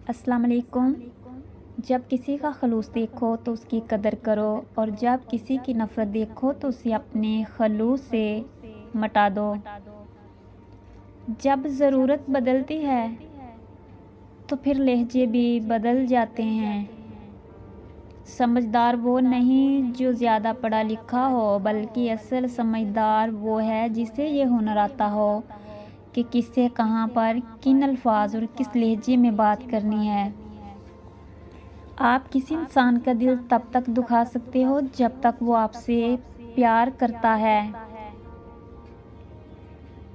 अस्सलाम वालेकुम। जब किसी का खलूस देखो तो उसकी कदर करो, और जब किसी की नफ़रत देखो तो उसे अपने खलूस से मिटा दो। जब ज़रूरत बदलती है तो फिर लहजे भी बदल जाते हैं। समझदार वो नहीं जो ज़्यादा पढ़ा लिखा हो, बल्कि असल समझदार वो है जिसे ये हुनर आता हो कि किससे कहाँ पर किन अल्फाज और किस लहजे में बात करनी है। आप किसी इंसान का दिल तब तक दुखा सकते हो जब तक वो आपसे प्यार करता है।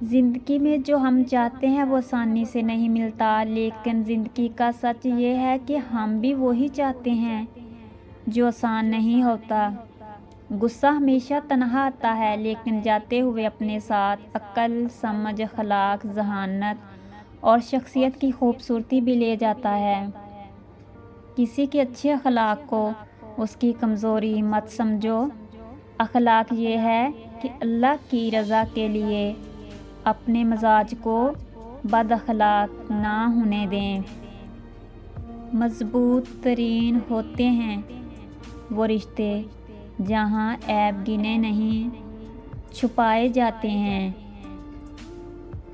ज़िंदगी में जो हम चाहते हैं वो आसानी से नहीं मिलता, लेकिन ज़िंदगी का सच ये है कि हम भी वही चाहते हैं जो आसान नहीं होता। गुस्सा हमेशा तन्हा आता है, लेकिन जाते हुए अपने साथ अक्ल, समझ, अखलाक, जहानत और शख्सियत की खूबसूरती भी ले जाता है। किसी के अच्छे अखलाक को उसकी कमज़ोरी मत समझो। अखलाक ये है कि अल्लाह की रज़ा के लिए अपने मजाज को बद अखलाक ना होने दें। मज़बूत तरीन होते हैं वो रिश्ते जहाँ ऐब गिने नहीं छुपाए जाते हैं।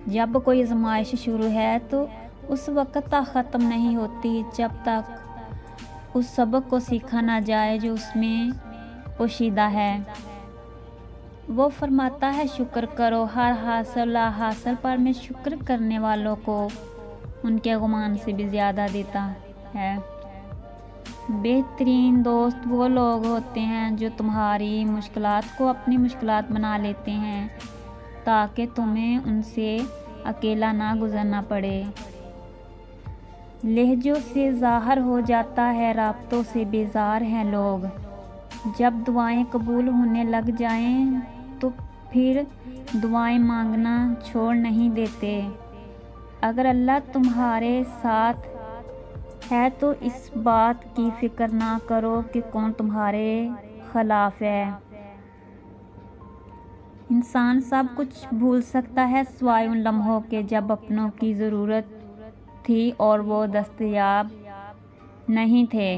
जब कोई आजमाइश शुरू है तो उस वक़्त तक ख़त्म नहीं होती जब तक उस सबक को सीखा ना जाए जो उसमें पोशीदा है। वो फरमाता है, शुक्र करो हर हासिल हासिल पर मैं शुक्र करने वालों को उनके गुमान से भी ज़्यादा देता है। बेहतरीन दोस्त वो लोग होते हैं जो तुम्हारी मुश्किलात को अपनी मुश्किलात बना लेते हैं ताकि तुम्हें उनसे अकेला ना गुजरना पड़े। लहजों से ज़ाहिर हो जाता है राब्तों से बेजार हैं लोग। जब दुआएं कबूल होने लग जाएं तो फिर दुआएं मांगना छोड़ नहीं देते। अगर अल्लाह तुम्हारे साथ है तो इस बात की फ़िक्र ना करो कि कौन तुम्हारे खिलाफ है। इंसान सब कुछ भूल सकता है सिवाय उन लम्हों के जब अपनों की ज़रूरत थी और वो दस्तयाब नहीं थे।